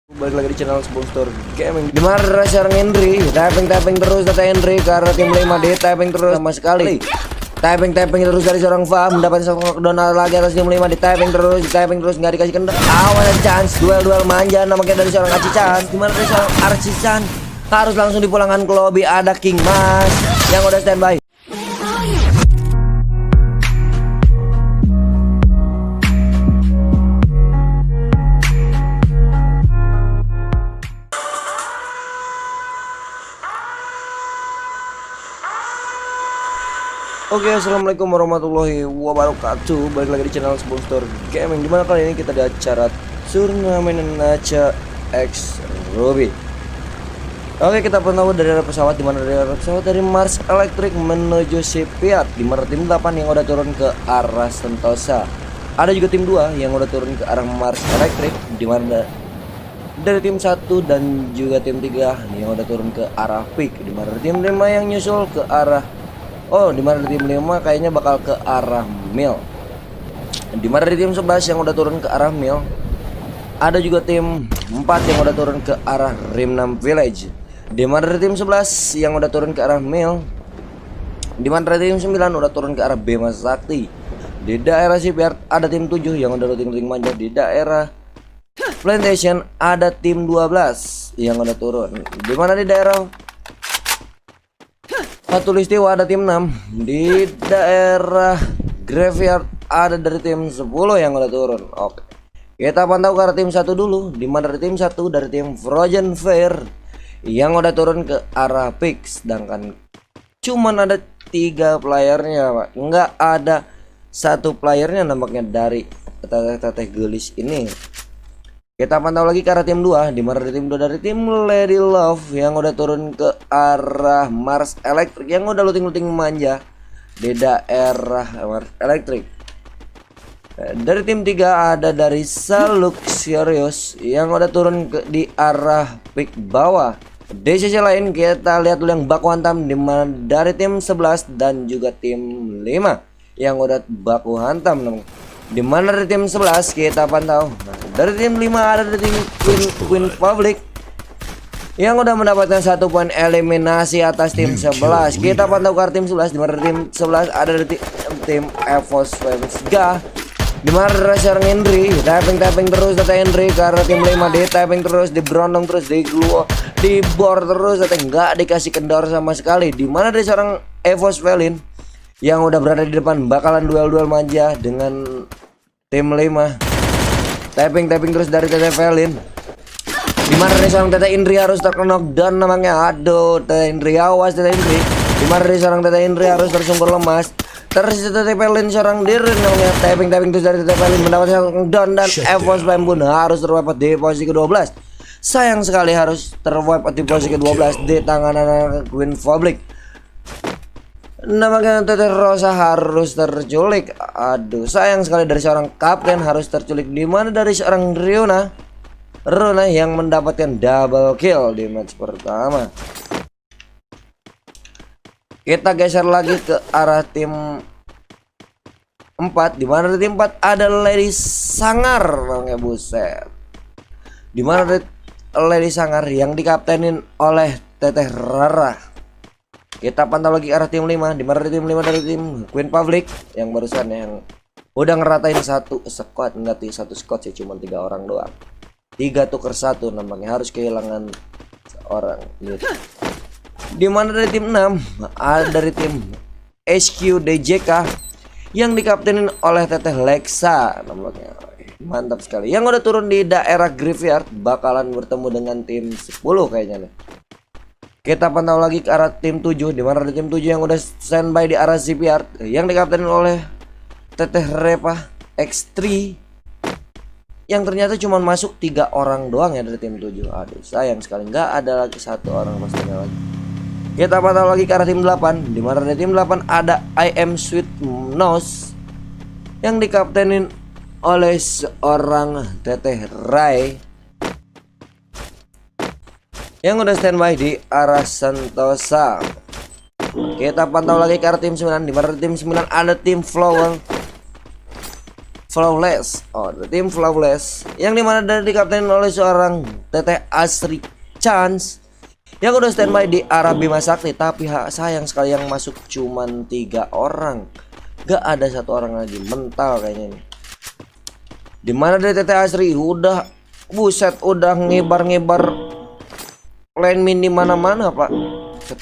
Balik lagi di channel Sponsor Gaming. Dimana seorang Henry tapping terus data Henry ke arah tim 5D, tapping terus sama sekali. Tapping terus dari seorang Fam, mendapat seorang Donald lagi atas tim 5 di tapping terus nggak dikasih kendor. Awan chance duel manja namanya dari seorang Acican. Dimana dari seorang Arcican harus langsung dipulangkan ke lobby. Ada King Mas yang udah standby. Oke, assalamualaikum warahmatullahi wabarakatuh. Balik lagi di channel Sponsor Gaming. Dimana kali ini kita di acara turnamen Nacha X Ruby. Oke, kita pantau dari arah pesawat. Dimana dari arah pesawat dari Mars Electric menuju Sipiat. Dimana tim 8 yang udah turun ke arah Sentosa. Ada juga tim 2 yang udah turun ke arah Mars Electric. Dimana dari tim 1 dan juga tim 3 yang udah turun ke arah Peak. Dimana tim 5 yang nyusul ke arah dimana di tim 5 kayaknya bakal ke arah Mil. Dimana di tim 11 yang udah turun ke arah Mil. Ada juga tim 4 yang udah turun ke arah Rimnam Village. Dimana di tim 11 yang udah turun ke arah Mil. Dimana di tim 9 udah turun ke arah Bema Sakti. Di daerah Sipiat ada tim 7 yang udah looting manja. Di daerah Plantation ada tim 12 yang udah turun. Dimana di daerah Katulistiwa ada tim 6. Di daerah Graveyard ada dari tim 10 yang udah turun. Oke, kita pantau ke arah tim 1 dulu. Dimana dari tim 1 dari tim Frozen Fair yang udah turun ke arah Peak. Sedangkan cuman ada 3 playernya, Pak. Nggak ada 1 playernya nampaknya dari teteh gelis ini. Kita pantau lagi ke arah tim 2. Dimana dari tim 2 dari tim Lady Love yang udah turun ke arah Mars Electric yang udah looting manja di daerah Mars Electric. Dari tim 3 ada dari Saluxurious yang udah turun di arah Peak bawah. Di sisi lain kita lihat dulu yang baku hantam, dimana dari tim 11 dan juga tim 5 yang udah baku hantam. Dimana dari tim 11 kita pantau, dari tim 5 ada dari tim Queen Public yang udah mendapatkan 1 poin eliminasi atas tim 11. Kita pantau ke tim 11. Dimana dari tim 11 ada dari tim Evos Femsga. Dimana dari seorang Henry tapping terus data Henry ke arah tim 5 di tapping terus, di berondong terus, di gluo, di bor terus, data nggak dikasih kendor sama sekali. Dimana dari seorang Evos Velin yang udah berada di depan bakalan duel manja dengan tim 5. Tapping terus dari Teteh Velin. Dimana dari seorang Teteh Indri harus terkena knockdown namanya. Aduh, Teteh Indri, awas Teteh Indri. Dimana dari seorang Teteh Indri harus tersungkur lemas. Tersisa Teteh Velin seorang diri namanya. Tapping terus dari Teteh Velin mendapatkan knockdown dan Evos Flame pun harus terwipe di posisi ke-12. Sayang sekali harus terwipe di posisi ke-12 di tangan anak Queen Public. Namanya Teteh Rosa harus terculik. Aduh, sayang sekali dari seorang kapten harus terculik. Dimana dari seorang Runa yang mendapatkan double kill di match pertama. Kita geser lagi ke arah tim 4. Dimana di tim 4 ada Lady Sangar, bang ya, buset. Dimana dari Lady Sangar yang dikaptenin oleh Teteh Rara. Kita pantau lagi arah tim 5. Dimana dari tim 5 dari tim Queen Public yang barusan yang udah ngeratain 1 squad. Enggak 1 squad sih, cuma 3 orang doang. 3 tuker 1 nampaknya harus kehilangan seorang gitu. Dimana dari tim 6 ada dari tim SQDJK yang dikaptenin oleh Teteh Lexa nampaknya. Mantap sekali. Yang udah turun di daerah Graveyard bakalan bertemu dengan tim 10 kayaknya nih. Kita pantau lagi ke arah tim 7. Dimana ada tim 7 yang udah standby di arah Sipiat yang dikaptenin oleh Teteh Repa X3 yang ternyata cuma masuk 3 orang doang ya dari tim 7. Aduh, sayang sekali nggak ada lagi 1 orang pastinya lagi. Kita pantau lagi ke arah tim 8. Dimana dari tim 8 ada I Am Sweet Nose yang dikaptenin oleh seorang Teteh Rai yang udah standby di arah Sentosa. Kita pantau lagi ke arah tim 9. Di mana tim 9 ada tim Flawless. Oh, dari tim Flawless yang dimana dari dikaptenin oleh seorang Teteh Asri Chance yang udah standby di arah Bima Sakti. Tapi sayang sekali yang masuk cuman 3 orang, gak ada 1 orang lagi. Mental kayaknya nih. Dimana dari Teteh Asri udah buset, udah ngebar-ngebar line mini mana-mana pak.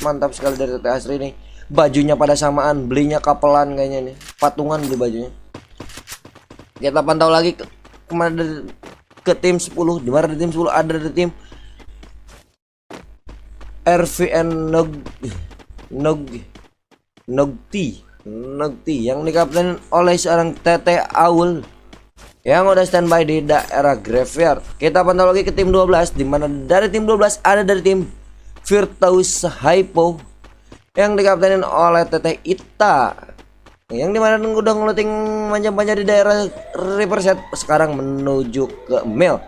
Mantap sekali dari Teteh Asri nih. Bajunya pada samaan, belinya kapelan kayaknya nih, patungan beli bajunya. Kita pantau lagi kemana ke tim 10. Dimana di tim 10 ada dari tim RVN Nogti yang dikaptenin oleh seorang Teteh Aul yang udah standby di daerah Graveyard. Kita pantau lagi ke tim 12, dimana dari tim 12 ada dari tim Virtuous Hypo yang dikaptenin oleh Teteh Ita, yang dimana udah ngeluting manja-manja di daerah Riverset. Sekarang menuju ke Mel.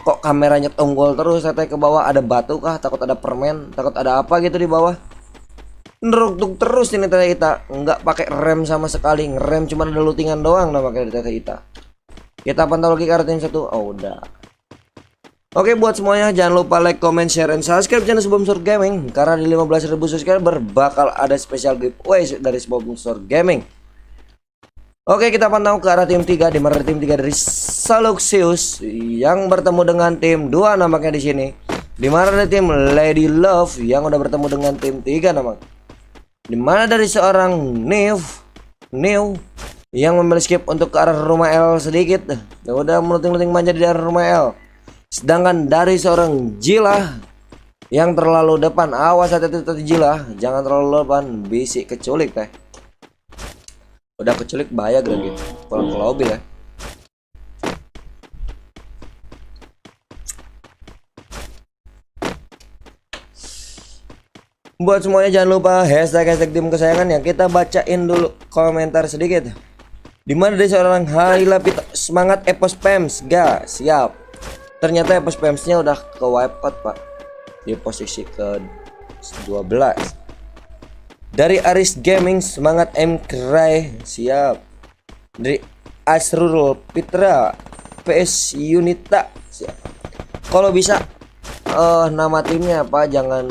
Kok kameranya tonggol terus? Teteh ke bawah, ada batu kah? Takut ada permen, takut ada apa gitu di bawah. Neruk terus ini Teteh Ita, nggak pakai rem sama sekali. Ngerem cuma ada lootingan doang namanya Teteh Ita. Kita pantau lagi ke arah tim 1. Oh udah. Oke, buat semuanya jangan lupa like, comment, share, and subscribe channel Sponsor Gaming, karena di 15.000 subscriber bakal ada special giveaway dari Sponsor Gaming. Oke, kita pantau ke arah tim 3, di mana tim 3 dari Saluxius yang bertemu dengan tim 2 nampaknya di sini. Di mana ada tim Lady Love yang udah bertemu dengan tim 3 nampaknya. Di mana dari seorang New yang memilih skip untuk ke arah rumah L sedikit. Ya udah meluting-luting manja di arah rumah L. Sedangkan dari seorang Jila yang terlalu depan, awas hati-hati Jila, jangan terlalu depan, bisik keculik teh. Udah keculik bahaya gitu, pulang ke lobby ya. Buat semuanya jangan lupa hashtag tim kesayangan yang kita bacain dulu komentar sedikit. Dimana dari seorang Haila Pita, semangat Epos Pams, ga siap. Ternyata Epos Pamsnya udah ke wipe out pak, di posisi ke 12. Dari Aris Gaming, semangat M Krai, siap. Dari Asrul Pitra PS Unita, siap. Kalau bisa nama timnya apa, jangan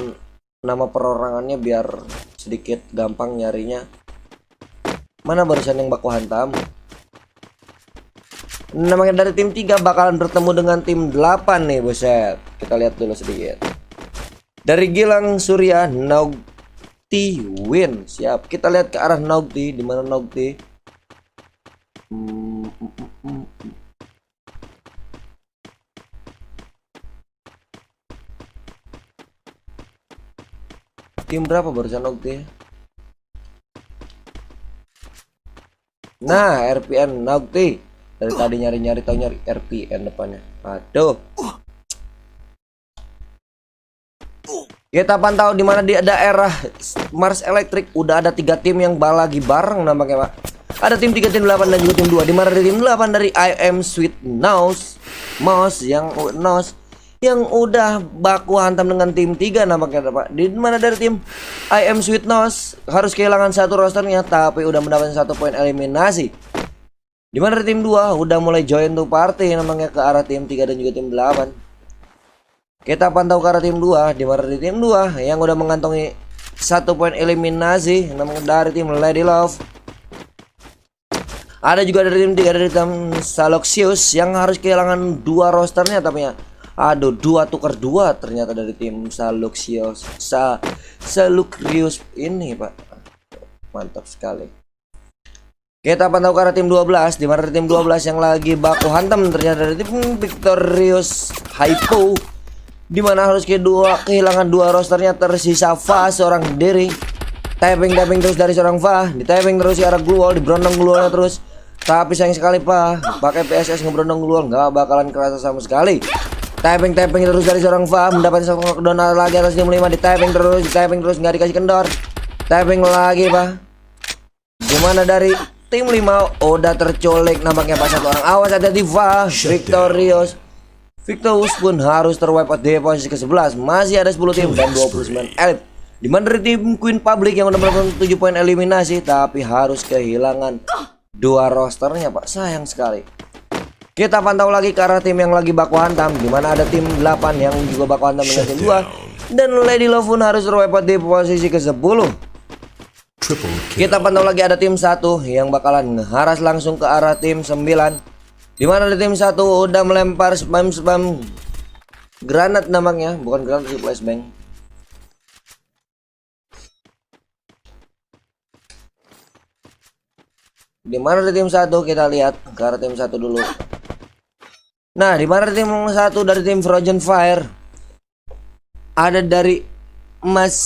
nama perorangannya biar sedikit gampang nyarinya. Mana barusan yang baku hantam? Namanya dari tim 3 bakalan bertemu dengan tim 8 nih buset. Kita lihat dulu sedikit. Dari Gilang Surya, Nogti win, siap. Kita lihat ke arah Nogti, di mana Nogti? Tim berapa barusan Nogti? Nah, RPN Nogti. Dari tadi nyari-nyari tahu nyari RPN depannya. Aduh. Kita pantau di mana di daerah Mars Electric udah ada 3 tim yang lagi bareng nampaknya, Pak. Ada tim 3, tim 8 dan juga tim 2. Di mana dari tim 8 dari I Am Sweet Mouse yang udah baku hantam dengan tim 3 nampaknya, Pak. Di mana dari tim I Am Sweet Nose harus kehilangan 1 rosternya tapi udah mendapatkan 1 poin eliminasi. Di mana dari tim 2 udah mulai join tuh party namanya ke arah tim 3 dan juga tim 8. Kita pantau ke arah tim 2, di mana dari tim 2 yang udah mengantongi 1 poin eliminasi namanya dari tim Lady Love. Ada juga dari tim 3 dari tim Saluxius yang harus kehilangan 2 rosternya tapi ya. Aduh, 2 tukar 2 ternyata dari tim Saluxius. Saluxius ini, Pak. Mantap sekali. Kita pantau ke arah tim 12, di mana tim 12 yang lagi baku hantam ternyata dari tim Victorious Hypo, di mana harus kehilangan 2 rosternya, tersisa Fa seorang diri. Tapping terus dari seorang Fa, di tapping terus ke arah Gluol, diberondong Gluolnya terus. Tapi sayang sekali Pak, pakai PSS ngeberondong Gluol nggak bakalan kerasa sama sekali. Tapping terus dari seorang Fa, mendapatkan 1 knockdown lagi atas tim 5, di tapping terus nggak dikasih kendor. Tapping lagi Pak. Gimana dari tim 5 udah terculik nampaknya pas 1 orang. Awas hati-hati Fa. Victorious pun harus terwipe out di posisi ke-11. Masih ada 10 tim dan 29 elite. Dimana dari tim Queen Public yang udah mendapatkan 7 poin eliminasi tapi harus kehilangan dua rosternya Pak, sayang sekali. Kita pantau lagi ke arah tim yang lagi baku hantam, dimana ada tim 8 yang juga baku hantam dengan tim 2. Dan Lady Love pun harus repot di posisi ke-10. Kita pantau lagi ada tim 1 yang bakalan ngeharas langsung ke arah tim 9, dimana ada tim 1 udah melempar spam granat namanya, bukan granat sih, flashbang. Dimana ada tim 1 kita lihat ke arah tim 1 dulu. Nah, di mana tim 1 dari tim Frozen Fire ada dari Mas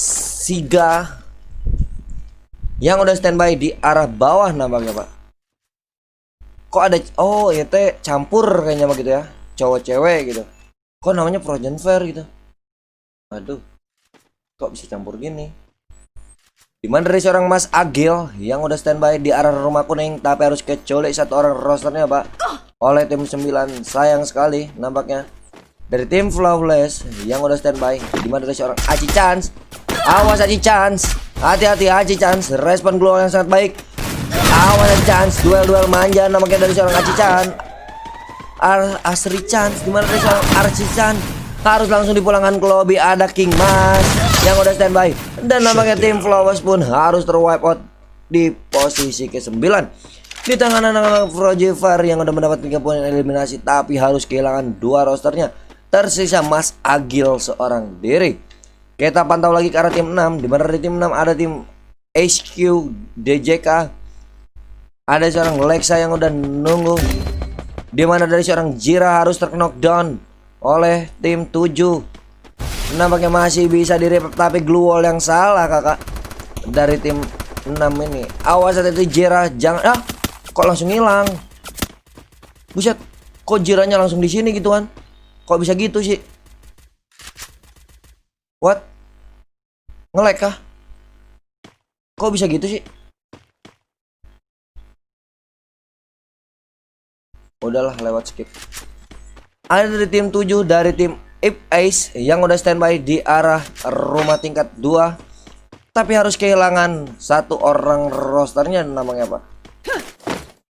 Siga yang udah standby di arah bawah nampaknya Pak. Kok ada, oh ya teh campur kayaknya begitu ya, cowok cewek gitu. Kok namanya Frozen Fire gitu. Aduh, kok bisa campur gini. Dimana dari seorang Mas Agil yang udah standby di arah rumah kuning, tapi harus kecolek satu orang rosternya Pak oleh tim 9. Sayang sekali nampaknya. Dari tim Flawless yang udah standby, dimana dari seorang Aci Chance. Awas Aci Chance, hati-hati Aci Chance, respon global yang sangat baik. Awas Aci Chance, duel manja nampaknya dari seorang Aci Chance. Asri Chance, dimana dari seorang Arci Chance harus langsung dipulangkan ke lobby. Ada King Mas yang udah standby, dan nampaknya tim Flowers pun harus terwipe out di posisi ke-9 di tangan anak-anak Frozen Fire yang udah mendapat 3 poin eliminasi, tapi harus kehilangan 2 rosternya. Tersisa Mas Agil seorang diri. Kita pantau lagi ke arah tim 6, dimana di tim 6 ada tim HQ DJK, ada seorang Lexa yang udah nunggu, dimana dari seorang Jira harus terknockdown oleh tim 7. Nampaknya masih bisa direp, tapi glue wall yang salah kakak dari tim 6 ini. Awas hati-hati Jira, jangan kok langsung hilang. Buset, kok Jiranya langsung di sini gitu kan? Kok bisa gitu sih? What? Nge-lag kah? Kok bisa gitu sih? Udahlah, lewat skip. Ada dari tim 7 dari tim Ip Ace yang udah standby di arah rumah tingkat 2, tapi harus kehilangan 1 orang rosternya namanya apa?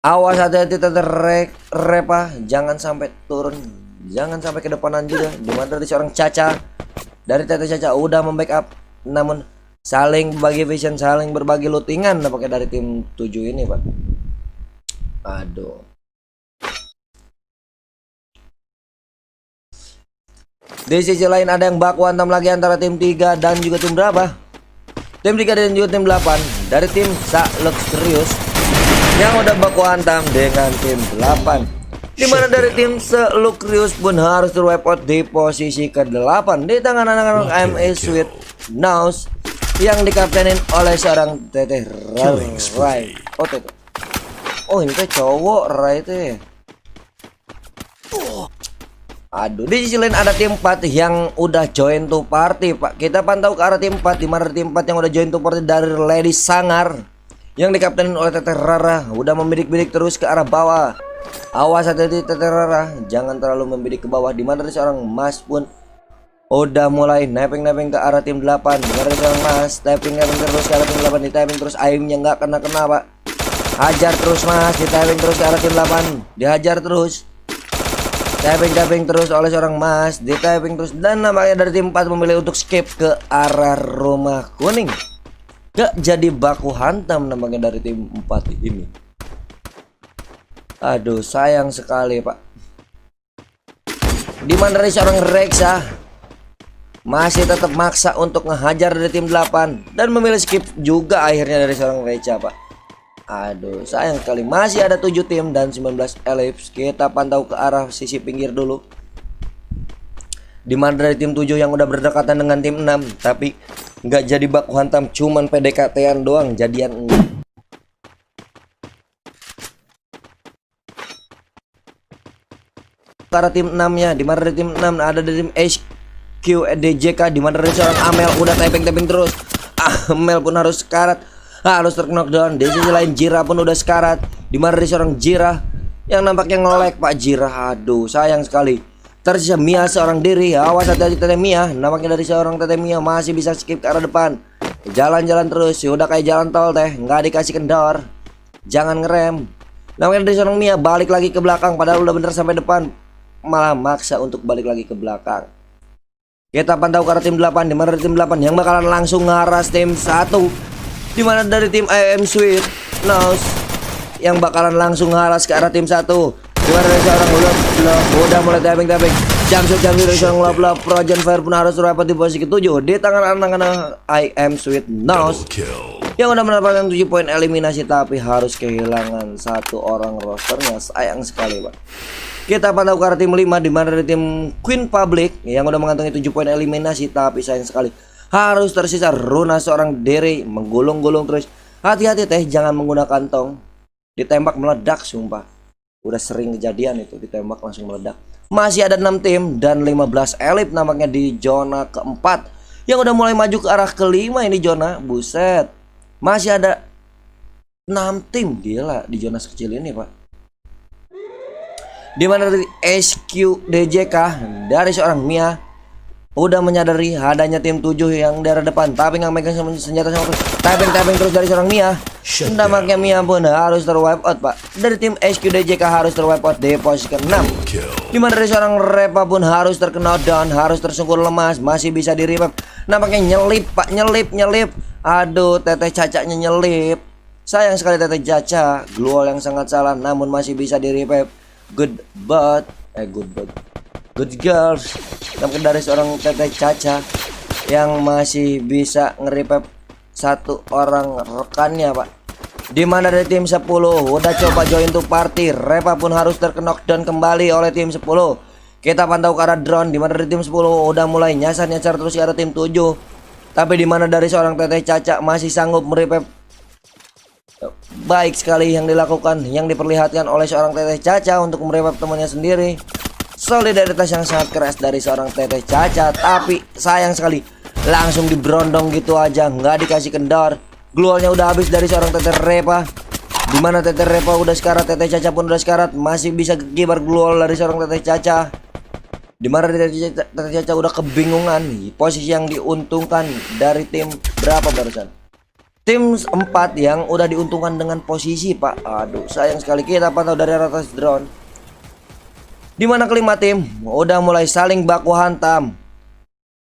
Awas hati-hati Repa, jangan sampai turun, jangan sampai ke depanan juga. Dimana dari seorang Caca, dari Tete Caca udah membackup, namun saling berbagi vision, saling berbagi lootingan nampaknya dari tim 7 ini Pak. Aduh. Di sisi lain ada yang baku hantam lagi antara tim 3 dan juga tim berapa? Tim 3 dan juga tim 8 dari tim Luxurious yang udah baku hantam dengan tim 8. Dimana dari tim Luxurious pun harus terwipe out di posisi ke-8 di tangan anak-anak AME Sweet Nose yang dikaptenin oleh seorang Teteh Rai. Oh Teteh. Oh ini teh cowok Rai teh. Aduh, di sisi lain ada tim 4 yang udah join to party Pak. Kita pantau ke arah tim 4, dimana tim 4 yang udah join to party dari Lady Sangar yang dikaptenin oleh Teteh Rara udah membidik-bidik terus ke arah bawah. Awas hati-hati Teteh Rara, jangan terlalu membidik ke bawah. Dimana dari seorang Mas pun udah mulai napping ke arah tim 8. Dimana dari seorang Mas tapping terus ke arah tim 8, di tapping terus, aimnya nggak kena Pak. Hajar terus Mas, di tapping terus ke arah tim 8, dihajar terus. Tapping terus oleh seorang Mas, di tapping terus, dan nampaknya dari tim 4 memilih untuk skip ke arah rumah kuning. Gak jadi baku hantam nampaknya dari tim 4 ini. Aduh, sayang sekali Pak. Dimana dari seorang Rexa masih tetap maksa untuk ngehajar dari tim 8 dan memilih skip juga akhirnya dari seorang Rexa Pak. Aduh, sayang sekali. Masih ada 7 tim dan 19 elips. Kita pantau ke arah sisi pinggir dulu. Dimana dari tim 7 yang udah berdekatan dengan tim 6, tapi nggak jadi baku hantam, cuman PDKT-an doang, jadian enggak. Ke arah tim 6-nya, dimana dari tim 6 ada dari tim HQ DJK, dimana dari seorang Amel udah tapping terus. Amel pun harus sekarat, harus terknockdown. Di sisi lain Jira pun udah sekarat, dimana dari seorang Jira yang nampaknya nge-lag Pak Jira. Aduh, sayang sekali. Tersisa Mia seorang diri. Awas hati-hati Teteh Mia, nampaknya dari seorang Teteh Mia masih bisa skip ke arah depan. Jalan-jalan terus, udah kayak jalan tol teh, nggak dikasih kendor. Jangan ngerem. Namun dari seorang Mia balik lagi ke belakang, padahal udah bener sampai depan, malah maksa untuk balik lagi ke belakang. Kita pantau ke arah tim 8, di mana dari tim 8 yang bakalan langsung ngaras tim 1, di mana dari tim IM Sweet Nose yang bakalan langsung ngaras ke arah tim 1. Di mana dari seorang udah mulai tapping jumpsuit dari seorang Love Frozen Fire pun harus rapat di posisi ke-7 di tangan anak-anak IM Sweet Nose yang udah mendapatkan 7 poin eliminasi, tapi harus kehilangan satu orang rosternya. Sayang sekali, Pak. Kita pantau ke arah tim 5, di mana dari tim Queen Public yang udah mengantongi 7 poin eliminasi, tapi sayang sekali harus tersisa Runa seorang Dere menggulung-gulung terus. Hati-hati teh, jangan menggunakan tong. Ditembak meledak, sumpah. Udah sering kejadian itu, ditembak langsung meledak. Masih ada 6 tim dan 15 elit nampaknya di zona keempat yang udah mulai maju ke arah kelima ini zona. Buset. Masih ada 6 tim, gila, di zona sekecil ini, Pak. Di mana dari SQDJK dari seorang Mia udah menyadari adanya tim 7 yang dari depan, tapi nggak megang senjata sama terus. Tapping terus dari seorang Mia. Nampaknya Mia pun harus terwipe out, Pak. Dari tim SQDJK harus terwipe out di posisi ke-6. Di mana dari seorang Repa pun harus terkena down, harus tersungkur lemas, masih bisa di revive. Nampaknya nyelip, Pak, nyelip. Aduh, Teteh Cacanya nyelip. Sayang sekali Teteh Caca, glue yang sangat salah, namun masih bisa di revive. Good girls. Namun dari seorang Teteh Caca yang masih bisa nge-revive satu orang rekannya, Pak. Dimana dari tim 10 udah coba join to party, Repa pun harus terkena knockdown kembali oleh tim 10. Kita pantau ke arah drone, dimana dari tim 10 udah mulai nyasar terus ke arah tim 7. Tapi dimana dari seorang Teteh Caca masih sanggup merevive. Baik sekali yang dilakukan, yang diperlihatkan oleh seorang Teteh Caca untuk merevive temannya sendiri. Solidaritas yang sangat keras dari seorang Teteh Caca, tapi sayang sekali langsung diberondong gitu aja, nggak dikasih kendor. Glualnya udah habis dari seorang Teteh Repa. Dimana Teteh Repa udah sekarat, Teteh Caca pun udah sekarat, masih bisa kekibar glual dari seorang Teteh Caca. Dimana Teteh Caca udah kebingungan posisi yang diuntungkan dari tim berapa barusan. Tim 4 yang udah diuntungkan dengan posisi, Pak. Aduh, sayang sekali. Kita pantau dari atas drone. Dimana kelima tim udah mulai saling baku hantam.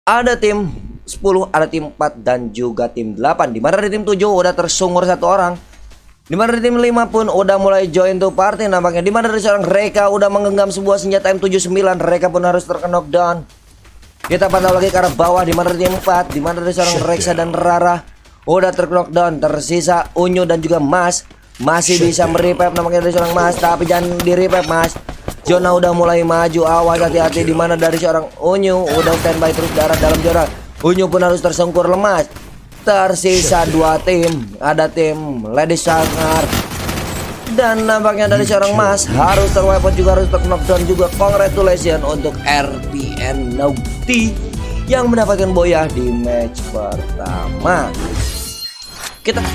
Ada tim 10, ada tim 4 dan juga tim 8. Dimana di tim 7 udah tersungur satu orang. Dimana di tim 5 pun udah mulai join to party nampaknya. Dimana dari seorang Reka udah menggenggam sebuah senjata M79. Reka pun harus terkena knockdown. Kita pantau lagi ke arah bawah. Dimana di tim 4, dimana dari seorang Reksa dan Rara udah terkena knockdown. Tersisa Unyu dan juga Mas. Masih bisa merevive nampaknya dari seorang Mas, tapi jangan di revive, Mas. Zona udah mulai maju, awas hati-hati. Dimana dari seorang Unyu udah standby terus darah dalam zona. Unyu pun harus tersungkur lemas. Tersisa 2 tim, ada tim Lady Sangar dan nampaknya dari seorang Mas harus terwipe out juga, harus terknockdown juga. Congratulations untuk RPN Naughty yang mendapatkan boya di match pertama. Kita